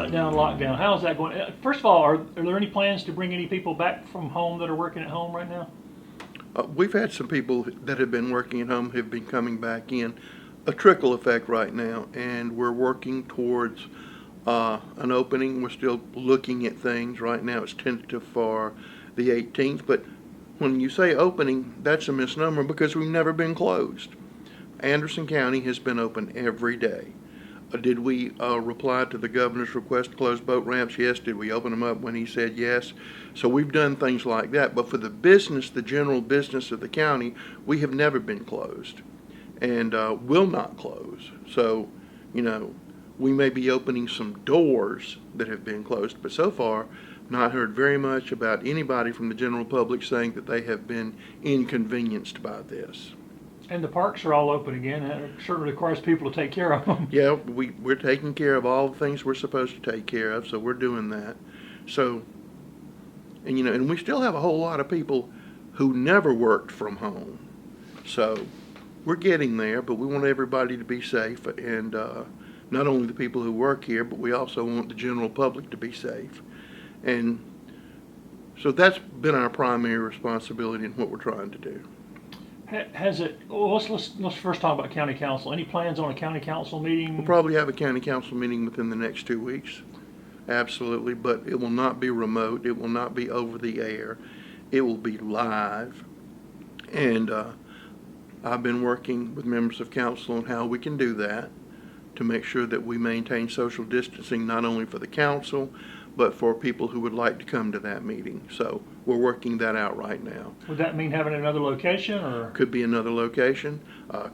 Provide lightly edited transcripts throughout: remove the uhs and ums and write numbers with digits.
shutdown, lockdown. How's that going? First of all, are there any plans to bring any people back from home that are working at home right now? We've had some people that have been working at home have been coming back in, a trickle effect right now, and we're working towards an opening. We're still looking at things. Right now it's tentative for the 18th, but when you say opening, that's a misnomer because we've never been closed. Anderson County has been open every day. Did we reply to the governor's request to close boat ramps? Yes. Did we open them up when he said yes? So we've done things like that. But for the business, the general business of the county, we have never been closed and will not close. So, we may be opening some doors that have been closed, but so far not heard very much about anybody from the general public saying that they have been inconvenienced by this. And the parks are all open again. That certainly requires people to take care of them. Yeah, we're taking care of all the things we're supposed to take care of, so we're doing that. So, and we still have a whole lot of people who never worked from home. So we're getting there, but we want everybody to be safe, and not only the people who work here, but we also want the general public to be safe. And so that's been our primary responsibility and what we're trying to do. Has it? Well, let's first talk about county council. Any plans on a county council meeting? We'll probably have a county council meeting within the next 2 weeks. Absolutely, but it will not be remote. It will not be over the air. It will be live. And I've been working with members of council on how we can do that to make sure that we maintain social distancing, not only for the council, but for people who would like to come to that meeting. So we're working that out right now. Would that mean having another location, or? Could be another location,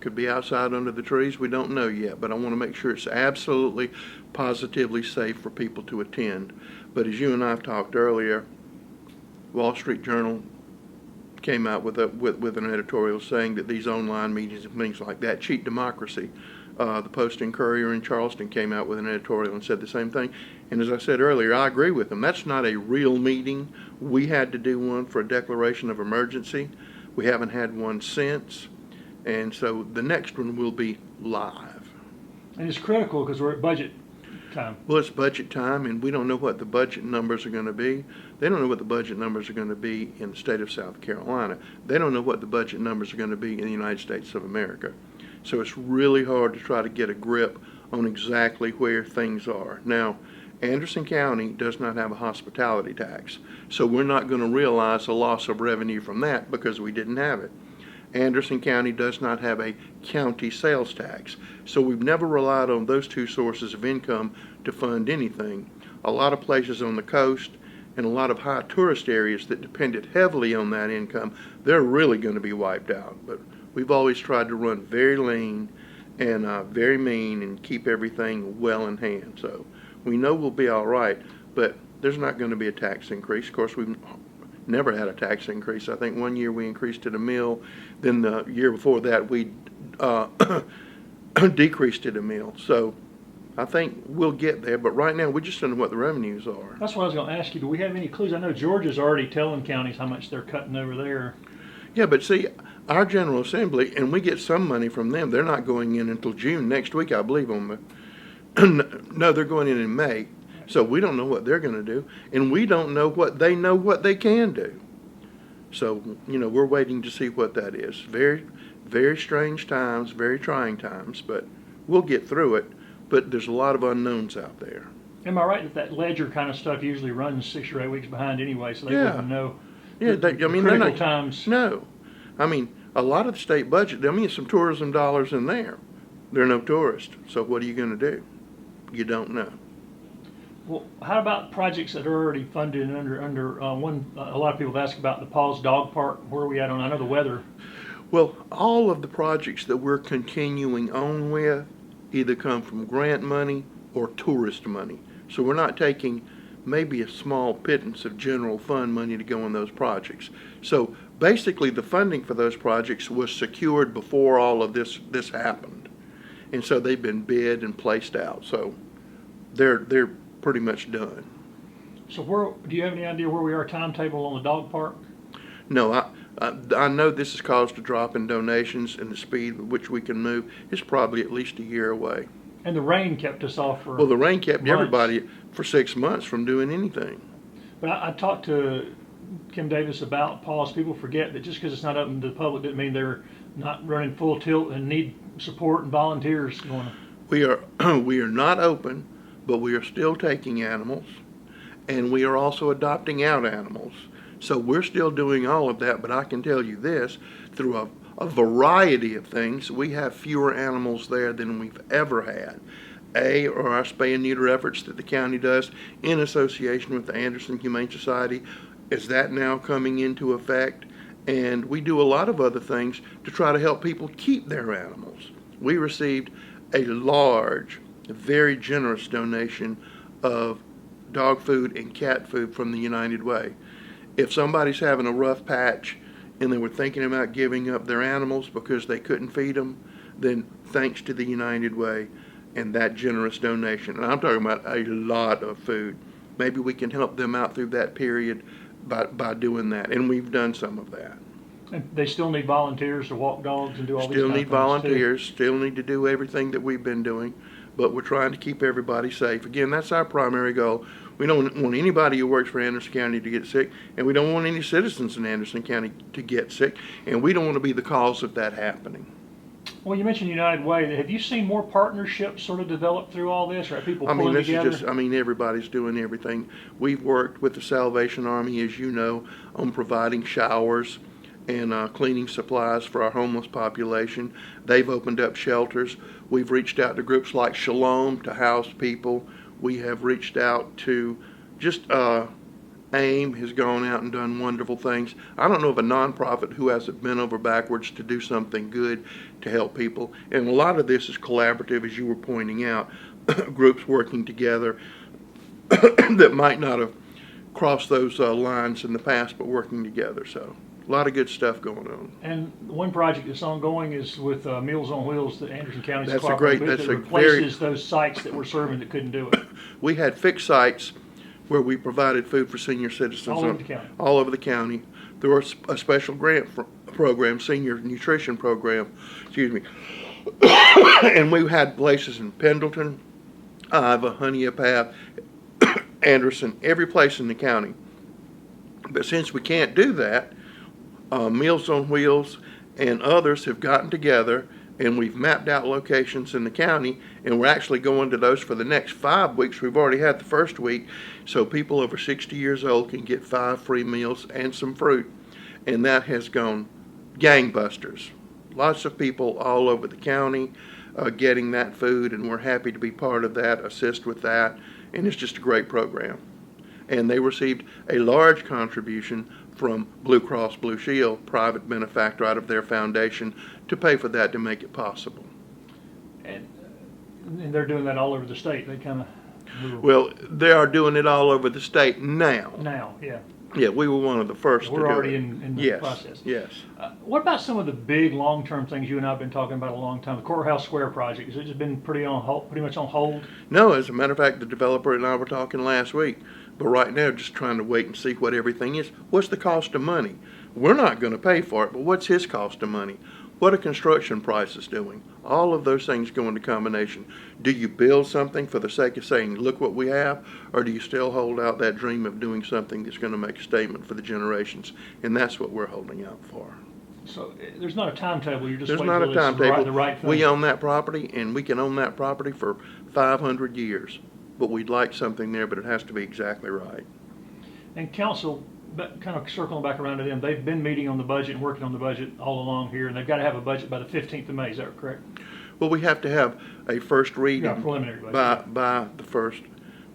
could be outside under the trees. We don't know yet, but I want to make sure it's absolutely, positively safe for people to attend. But as you and I have talked earlier, Wall Street Journal came out with an editorial saying that these online meetings and things like that cheat democracy. The Post and Courier in Charleston came out with an editorial and said the same thing. And as I said earlier, I agree with them. That's not a real meeting. We had to do one for a declaration of emergency. We haven't had one since. And so the next one will be live. And it's critical because we're at budget time. Well, it's budget time, and we don't know what the budget numbers are going to be. They don't know what the budget numbers are going to be in the state of South Carolina. They don't know what the budget numbers are going to be in the United States of America. So it's really hard to try to get a grip on exactly where things are. Now, Anderson County does not have a hospitality tax, so we're not going to realize a loss of revenue from that because we didn't have it. Anderson County does not have a county sales tax, so we've never relied on those two sources of income to fund anything. A lot of places on the coast and a lot of high tourist areas that depended heavily on that income, they're really going to be wiped out. But we've always tried to run very lean and very mean and keep everything well in hand. So we know we'll be all right, but there's not going to be a tax increase. Of course, we've never had a tax increase. I think one year we increased it a mil. Then the year before that we decreased it a mil. So I think we'll get there, but right now we just don't know what the revenues are. That's what I was going to ask you. Do we have any clues? I know Georgia's already telling counties how much they're cutting over there. Yeah, but see, our General Assembly, and we get some money from them, they're not going in until June next week, I believe, on the no, they're going in May. So we don't know what they're going to do, and we don't know what they can do. So, we're waiting to see what that is. Very, very strange times, very trying times, but we'll get through it. But there's a lot of unknowns out there. Am I right that ledger kind of stuff usually runs 6 or 8 weeks behind anyway, so they wouldn't know? Yeah, critical times. No. I mean, a lot of the state budget, some tourism dollars in there. There are no tourists. So what are you going to do? You don't know. Well, how about projects that are already funded and under one? A lot of people have asked about the Paws Dog Park. Where are we at on? I know the weather. Well, all of the projects that we're continuing on with either come from grant money or tourist money. So we're not taking maybe a small pittance of general fund money to go on those projects. So basically the funding for those projects was secured before all of this happened. And so they've been bid and placed out. So they're pretty much done. So do you have any idea where we are timetable on the dog park? No, I know this has caused a drop in donations, and the speed with which we can move is probably at least a year away. And the rain kept us off for Well, the rain kept months. everybody for 6 months from doing anything. But I talked to Kim Davis about paws. People forget that just because it's not open to the public doesn't mean they're not running full tilt and need support and volunteers going. We are we are not open, but we are still taking animals, and we are also adopting out animals. So we're still doing all of that, but I can tell you this, through a variety of things, we have fewer animals there than we've ever had. Are our spay and neuter efforts that the county does in association with the Anderson Humane Society. Is that now coming into effect? And we do a lot of other things to try to help people keep their animals. We received a large, very generous donation of dog food and cat food from the United Way. If somebody's having a rough patch and they were thinking about giving up their animals because they couldn't feed them, then thanks to the United Way and that generous donation, and I'm talking about a lot of food, maybe we can help them out through that period by doing that, and we've done some of that. And they still need volunteers to walk dogs and do all these Still kind need of things, too. volunteers, still need to do everything that we've been doing, but we're trying to keep everybody safe. Again, that's our primary goal. We don't want anybody who works for Anderson County to get sick, and we don't want any citizens in Anderson County to get sick, and we don't want to be the cause of that happening. Well, you mentioned United Way. Have you seen more partnerships sort of develop through all this, or are people pulling together? Everybody's doing everything. We've worked with the Salvation Army, as you know, on providing showers and cleaning supplies for our homeless population. They've opened up shelters. We've reached out to groups like Shalom to house people. We have reached out to just AIM has gone out and done wonderful things. I don't know of a nonprofit who hasn't bent over backwards to do something good to help people. And a lot of this is collaborative, as you were pointing out, groups working together that might not have crossed those lines in the past, but working together. So a lot of good stuff going on. And one project that's ongoing is with Meals on Wheels that Anderson County's That's cooperating with. that's that a replaces those sites that were serving that couldn't do it. We had fixed sites where we provided food for senior citizens All over the county. all over the county. There was a special grant program, senior nutrition program, excuse me. And we had places in Pendleton, Iva, Honeypath, Anderson, every place in the county. But since we can't do that, Meals on Wheels and others have gotten together, and we've mapped out locations in the county, and we're actually going to those for the next 5 weeks. We've already had the first week, so people over 60 years old can get 5 free meals and some fruit, and that has gone gangbusters. Lots of people all over the county getting that food, and we're happy to be part of that, assist with that, and it's just a great program. And they received a large contribution from Blue Cross Blue Shield, private benefactor out of their foundation, to pay for that to make it possible. And they're doing that all over the state. They kind of Well, they are doing it all over the state now. now, yeah. Yeah, we were one of the first to do it. We're already in the process. Yes. What about some of the big long-term things you and I have been talking about a long time? The Courthouse Square project, has it just been pretty much on hold? No, as a matter of fact, the developer and I were talking last week, but right now just trying to wait and see what everything is. What's the cost of money? We're not going to pay for it, but what's his cost of money? What are construction prices doing? All of those things go into combination. Do you build something for the sake of saying, look what we have, or do you still hold out that dream of doing something that's going to make a statement for the generations? And that's what we're holding out for. So there's not a timetable. You're just There's waiting not till a it's timetable. the right thing. We own that property, and we can own that property for 500 years. But we'd like something there, but it has to be exactly right. And council, kind of circling back around to them, they've been meeting on the budget and working on the budget all along here, and they've got to have a budget by the 15th of May. Is that correct? Well, we have to have a first reading preliminary budget. by the first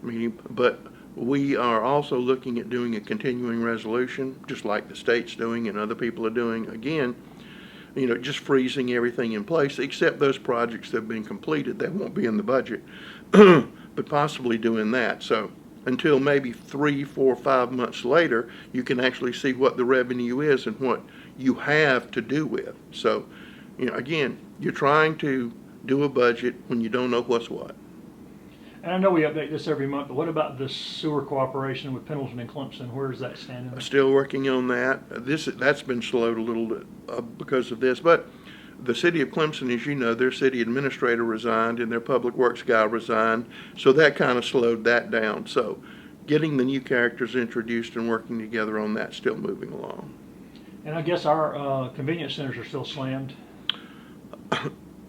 meeting, but we are also looking at doing a continuing resolution, just like the state's doing and other people are doing. Again, just freezing everything in place, except those projects that have been completed. That won't be in the budget, but possibly doing that. So until maybe 3, 4, 5 months later, you can actually see what the revenue is and what you have to do with. So, again, you're trying to do a budget when you don't know what's what. And I know we update this every month, but what about the sewer cooperation with Pendleton and Clemson? Where is that standing? Still working on that. That's been slowed a little bit because of this, but The city of Clemson, as you know, their city administrator resigned and their public works guy resigned, so that kind of slowed that down. So getting the new characters introduced and working together on that, still moving along. And I guess our convenience centers are still slammed.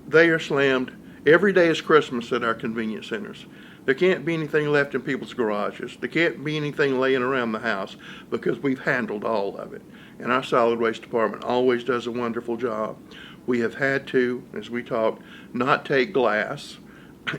They are slammed. Every day is Christmas at our convenience centers. There can't be anything left in people's garages. There can't be anything laying around the house because we've handled all of it. And our solid waste department always does a wonderful job. We have had to, as we talked, not take glass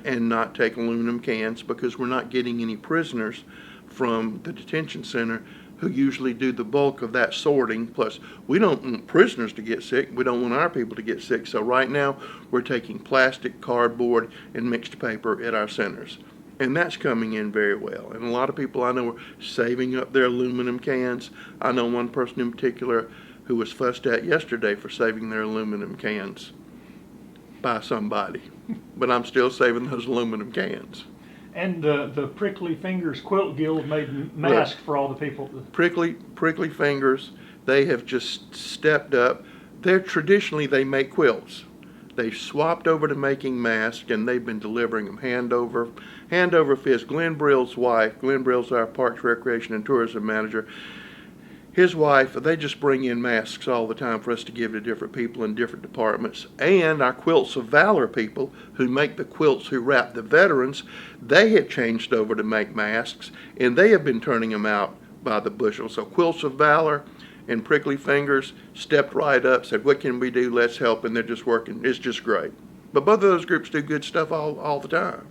and not take aluminum cans because we're not getting any prisoners from the detention center who usually do the bulk of that sorting. Plus, we don't want prisoners to get sick. We don't want our people to get sick. So right now, we're taking plastic, cardboard, and mixed paper at our centers. And that's coming in very well. And a lot of people I know are saving up their aluminum cans. I know one person in particular who was fussed at yesterday for saving their aluminum cans by somebody. But I'm still saving those aluminum cans. And the Prickly Fingers Quilt Guild made masks for all the people. Prickly Fingers, they have just stepped up. They make quilts. They've swapped over to making masks, and they've been delivering them hand over fist. Glenn Brill's wife, Glenn Brill's our Parks, Recreation, and Tourism Manager, his wife, they just bring in masks all the time for us to give to different people in different departments. And our Quilts of Valor people who make the quilts who wrap the veterans, they have changed over to make masks, and they have been turning them out by the bushel. So Quilts of Valor and Prickly Fingers stepped right up, said, what can we do? Let's help. And they're just working. It's just great. But both of those groups do good stuff all the time.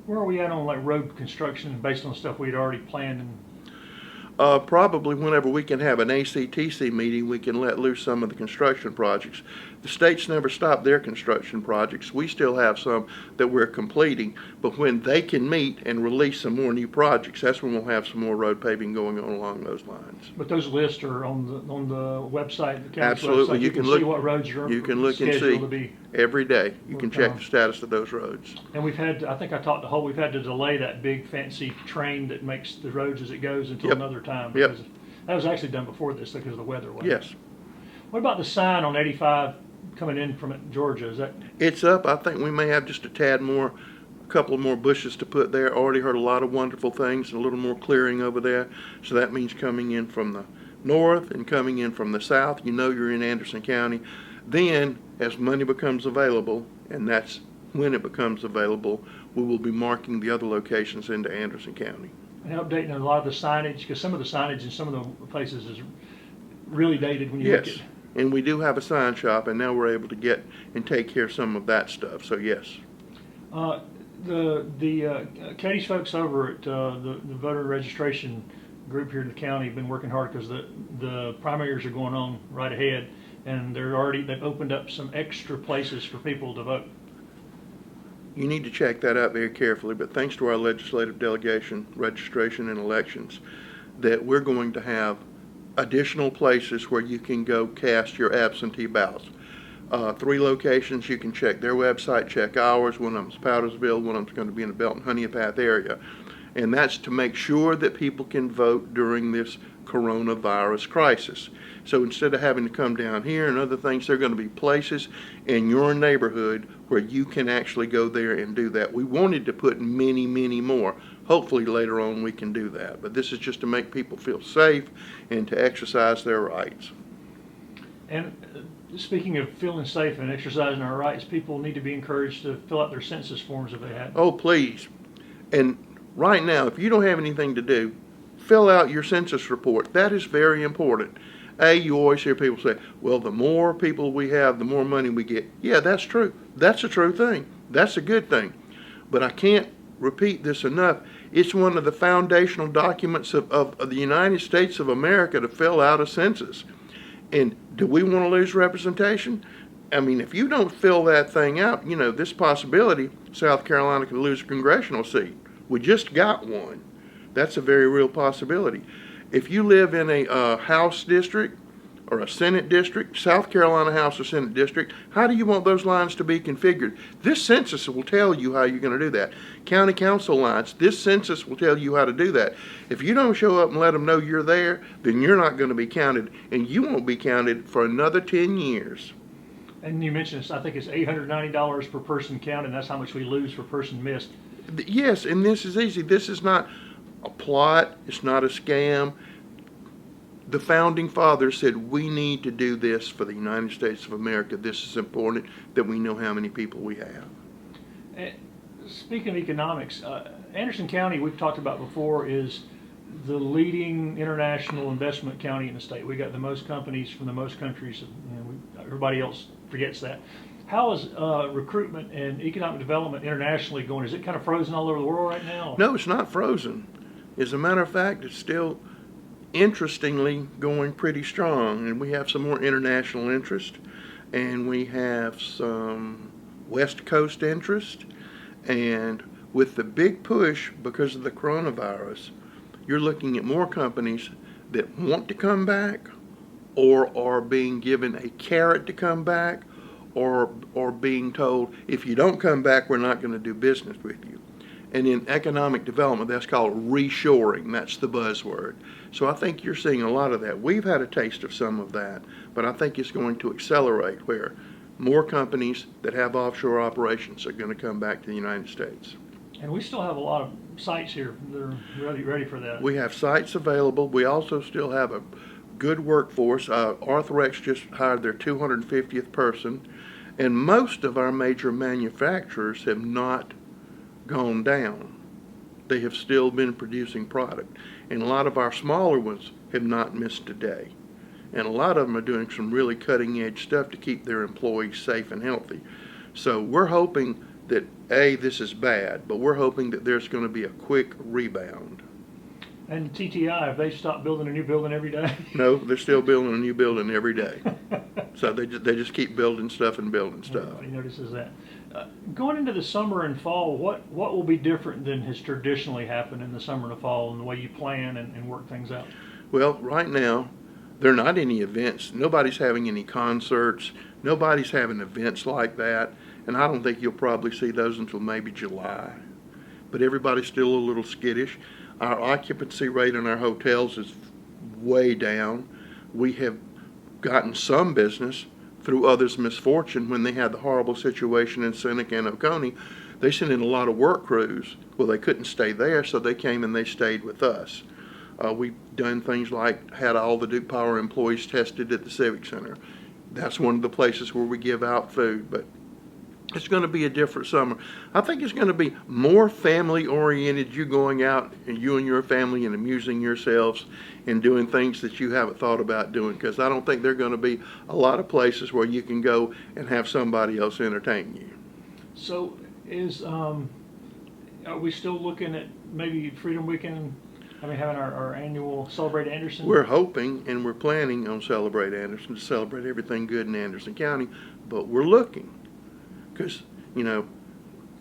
Where are we at on like road construction based on stuff we'd already planned? And Probably whenever we can have an ACTC meeting, we can let loose some of the construction projects. The states never stop their construction projects. We still have some that we're completing, but when they can meet and release some more new projects, that's when we'll have some more road paving going on along those lines. But those lists are on the website, the county's Absolutely. website. You can look, see what roads are you can look and scheduled see to be every day. You can worked check on. the status of those roads. And we've had, I think I talked to Holt, we've had to delay that big fancy train that makes the roads as it goes until another time. Yep. Because that was actually done before this because of the weather. Yes. What about the sign on 85 coming in from Georgia? Is that? It's up. I think we may have just a tad more, a couple of more bushes to put there. Already heard a lot of wonderful things, a little more clearing over there. So that means coming in from the north and coming in from the south. You know you're in Anderson County. Then, as money becomes available, and that's when it becomes available, we will be marking the other locations into Anderson County. And updating a lot of the signage, because some of the signage in some of the places is really dated when you look at it. And we do have a sign shop, and now we're able to get and take care of some of that stuff. So yes. Katie's folks over at the voter registration group here in the county have been working hard because the primaries are going on right ahead, and they've opened up some extra places for people to vote. You need to check that out very carefully, but thanks to our legislative delegation, registration, and elections, that we're going to have additional places where you can go cast your absentee ballots. 3 locations, you can check their website, check ours. One of them's Powdersville, one of them's going to be in the Belton Honeypath area. And that's to make sure that people can vote during this coronavirus crisis. So instead of having to come down here and other things, there are going to be places in your neighborhood where you can actually go there and do that. We wanted to put many, many more. Hopefully later on we can do that. But this is just to make people feel safe and to exercise their rights. And speaking of feeling safe and exercising our rights, people need to be encouraged to fill out their census forms if they have. Oh, please. And right now, if you don't have anything to do, fill out your census report. That is very important. You always hear people say, well, the more people we have, the more money we get. Yeah, that's true. That's a true thing. That's a good thing. But I can't repeat this enough. It's one of the foundational documents of the United States of America to fill out a census. And do we want to lose representation? I mean, if you don't fill that thing out, this possibility, South Carolina could lose a congressional seat. We just got one. That's a very real possibility. If you live in a House district or a Senate district, South Carolina House or Senate district, how do you want those lines to be configured? This census will tell you how you're going to do that. County council lines, this census will tell you how to do that. If you don't show up and let them know you're there, then you're not going to be counted, and you won't be counted for another 10 years. And you mentioned this, I think it's $890 per person counted, and that's how much we lose per person missed. Yes, and this is easy. This is not a plot. It's not a scam. The founding fathers said we need to do this for the United States of America. This is important that we know how many people we have. Speaking of economics, Anderson County, we've talked about before, is the leading international investment county in the state. We got the most companies from the most countries. Everybody else forgets that. How is recruitment and economic development internationally going? Is it kind of frozen all over the world right now? No, it's not frozen. As a matter of fact, it's still, interestingly, going pretty strong. And we have some more international interest, and we have some West Coast interest. And with the big push because of the coronavirus, you're looking at more companies that want to come back, or are being given a carrot to come back, or being told, if you don't come back, we're not going to do business with you. And in economic development, that's called reshoring. That's the buzzword. So I think you're seeing a lot of that. We've had a taste of some of that, but I think it's going to accelerate, where more companies that have offshore operations are going to come back to the United States. And we still have a lot of sites here that are ready for that. We have sites available. We also still have a good workforce. Arthrex just hired their 250th person, and most of our major manufacturers have not gone down. They have still been producing product, and a lot of our smaller ones have not missed a day. And a lot of them are doing some really cutting edge stuff to keep their employees safe and healthy. So we're hoping that, A, this is bad, but we're hoping that there's going to be a quick rebound. And TTI, have they stopped building a new building every day? No, they're still building a new building every day. So they just keep building stuff and building stuff. Everybody notices that. Going into the summer and fall, what will be different than has traditionally happened in the summer and the fall, and the way you plan and work things out? Well, right now, there are not any events. Nobody's having any concerts. Nobody's having events like that. And I don't think you'll probably see those until maybe July. But everybody's still a little skittish. Our occupancy rate in our hotels is way down. We have gotten some business through others' misfortune. When they had the horrible situation in Seneca and Oconee, they sent in a lot of work crews. Well, they couldn't stay there, so they came and they stayed with us. We've done things like had all the Duke Power employees tested at the Civic Center. That's one of the places where we give out food, but it's going to be a different summer. I think it's going to be more family-oriented, you going out and you and your family and amusing yourselves and doing things that you haven't thought about doing, because I don't think there are going to be a lot of places where you can go and have somebody else entertain you. So are we still looking at maybe Freedom Weekend? I mean, having our annual Celebrate Anderson? We're hoping and we're planning on Celebrate Anderson, to celebrate everything good in Anderson County, but we're looking. Because,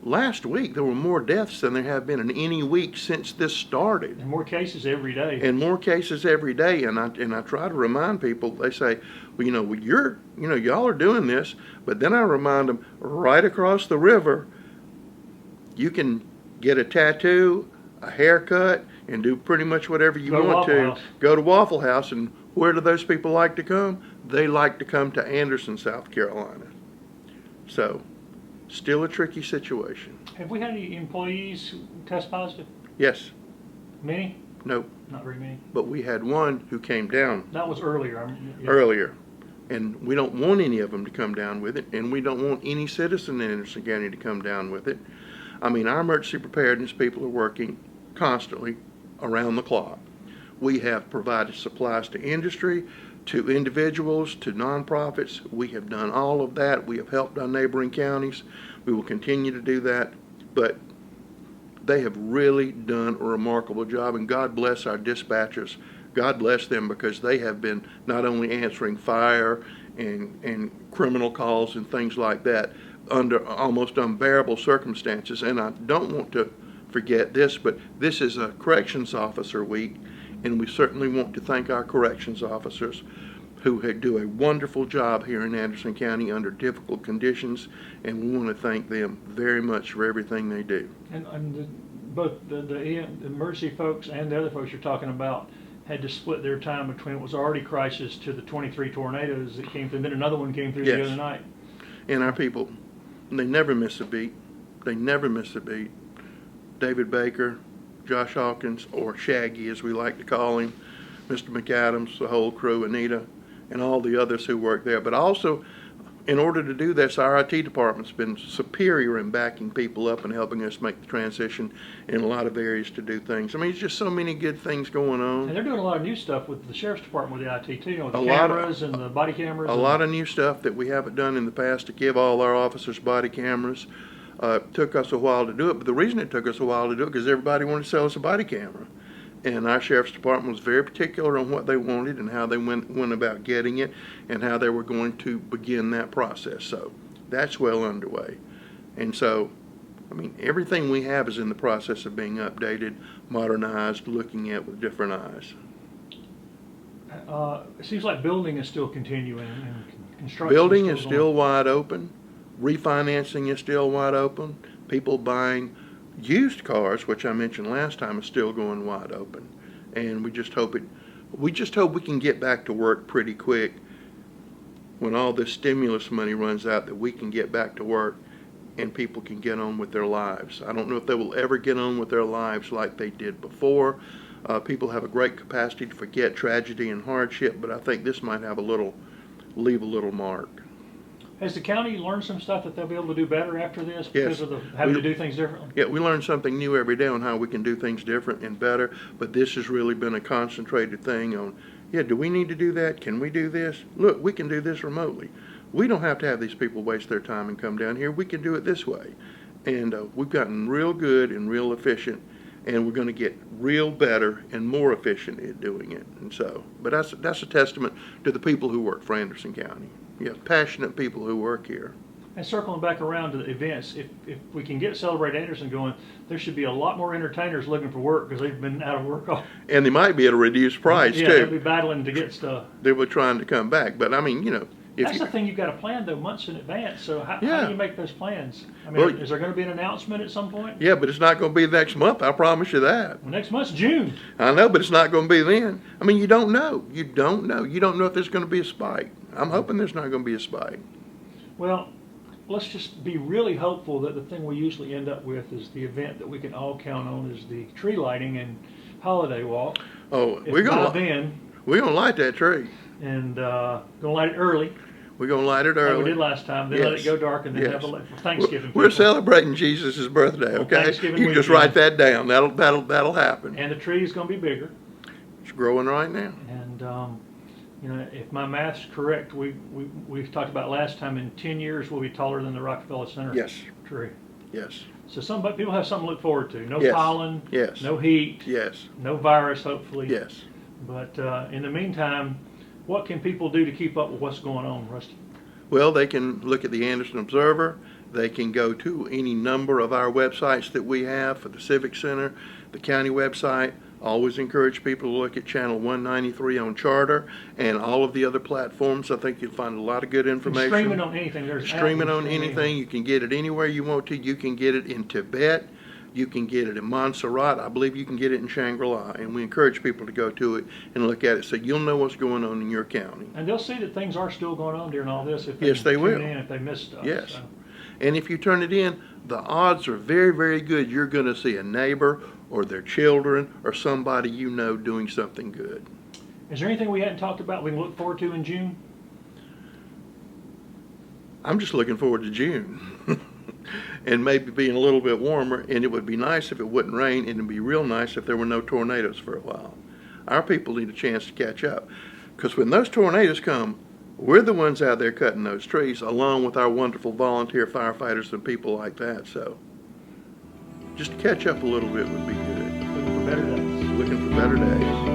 last week there were more deaths than there have been in any week since this started. And more cases every day. And more cases every day. And I try to remind people, they say, well, y'all are doing this, but then I remind them, right across the river, you can get a tattoo, a haircut, and do pretty much whatever you want to. Go to Waffle House, and where do those people like to come? They like to come to Anderson, South Carolina. So, still a tricky situation. Have we had any employees who test positive? Yes. Many? No. Not very many. But we had one who came down. That was earlier. Earlier. And we don't want any of them to come down with it, and we don't want any citizen in Anderson County to come down with it. I mean, our emergency preparedness people are working constantly around the clock. We have provided supplies to industry, to individuals, to nonprofits. We have done all of that. We have helped our neighboring counties. We will continue to do that. But they have really done a remarkable job, and God bless our dispatchers. God bless them, because they have been not only answering fire and criminal calls and things like that under almost unbearable circumstances. And I don't want to forget this, but this is a corrections officer week, and we certainly want to thank our corrections officers who do a wonderful job here in Anderson County under difficult conditions, and we want to thank them very much for everything they do. And both the emergency folks and the other folks you're talking about had to split their time between what was already crisis to the 23 tornadoes that came through, and then another one came through the other night. And our people, they never miss a beat. They never miss a beat. David Baker, Josh Hawkins, or Shaggy as we like to call him, Mr. McAdams, the whole crew, Anita, and all the others who work there. But also, in order to do this, our IT department's been superior in backing people up and helping us make the transition in a lot of areas to do things. I mean, it's just so many good things going on. And they're doing a lot of new stuff with the sheriff's department with the IT too, with the A lot of- cameras and the body cameras. A lot of new stuff that we haven't done in the past to give all our officers body cameras. Took us a while to do it, but the reason it took us a while to do it because everybody wanted to sell us a body camera. And our sheriff's department was very particular on what they wanted and how they went about getting it and how they were going to begin that process. So that's well underway. And so, I mean, everything we have is in the process of being updated, modernized, looking at with different eyes. It seems like building is still continuing and construction Building is is going. still wide open. Refinancing is still wide open. People buying used cars, which I mentioned last time, is still going wide open. And we just hope we can get back to work pretty quick when all this stimulus money runs out, that we can get back to work and people can get on with their lives. I don't know if they will ever get on with their lives like they did before. People have a great capacity to forget tragedy and hardship, but I think this might have leave a little mark. Has the county learned some stuff that they'll be able to do better after this Yes. because of having to do things differently? Yeah, we learn something new every day on how we can do things different and better, but this has really been a concentrated thing on, yeah, do we need to do that? Can we do this? Look, we can do this remotely. We don't have to have these people waste their time and come down here. We can do it this way. And we've gotten real good and real efficient, and we're going to get real better and more efficient at doing it. And so, but that's a testament to the people who work for Anderson County. Yeah, passionate people who work here. And circling back around to the events, if we can get Celebrate Anderson going, there should be a lot more entertainers looking for work because they've been out of work all. And they might be at a reduced price Yeah, too. they'll be battling to get stuff. They were trying to come back, but I mean, you know, That's the thing, you've got to plan though months in advance. So how Yeah. do you make those plans? I mean, Well, is there going to be an announcement at some point? yeah, but it's not going to be next month. I promise you that. Well, next month's June. I know, but it's not going to be then. I mean, you don't know. You don't know. You don't know if there's going to be a spike. I'm hoping there's not going to be a spike. Well, let's just be really hopeful that the thing we usually end up with is the event that we can all count on is the tree lighting and holiday walk. Oh, If we're by going then, to light that tree. and going to light it early, We're going to light it like early. we did last time. Then let Yes. it go dark, and then Yes. have a for Thanksgiving. We're people. celebrating Jesus' birthday, On okay? Thanksgiving You can just weekend. write that down. That'll happen. And the tree is going to be bigger. It's growing right now. And you know, if my math's correct, we talked about last time. In 10 years, we'll be taller than the Rockefeller Center Yes. tree. Yes. So people have something to look forward to. No Yes. pollen. Yes. No heat. Yes. No virus, hopefully. Yes. But in the meantime, what can people do to keep up with what's going on, Rusty? Well, they can look at the Anderson Observer. They can go to any number of our websites that we have for the Civic Center, the county website. Always encourage people to look at channel 193 on Charter and all of the other platforms. I think you'll find a lot of good information. Streaming on anything. There's Streaming on streaming. anything. You can get it anywhere you want to. You can get it in Tibet. You can get it in Montserrat. I believe you can get it in Shangri-La. And we encourage people to go to it and look at it so you'll know what's going on in your county. And they'll see that things are still going on during all this if they Yes, they tune will. in, if they miss stuff. Yes. So, And if you turn it in, the odds are very, very good you're going to see a neighbor or their children or somebody you know doing something good. is there anything we hadn't talked about we can look forward to in June? I'm just looking forward to June. And maybe being a little bit warmer, and it would be nice if it wouldn't rain, and it'd be real nice if there were no tornadoes for a while. Our people need a chance to catch up, because when those tornadoes come, we're the ones out there cutting those trees, along with our wonderful volunteer firefighters and people like that. So just to catch up a little bit would be good. Looking for better days. Looking for better days.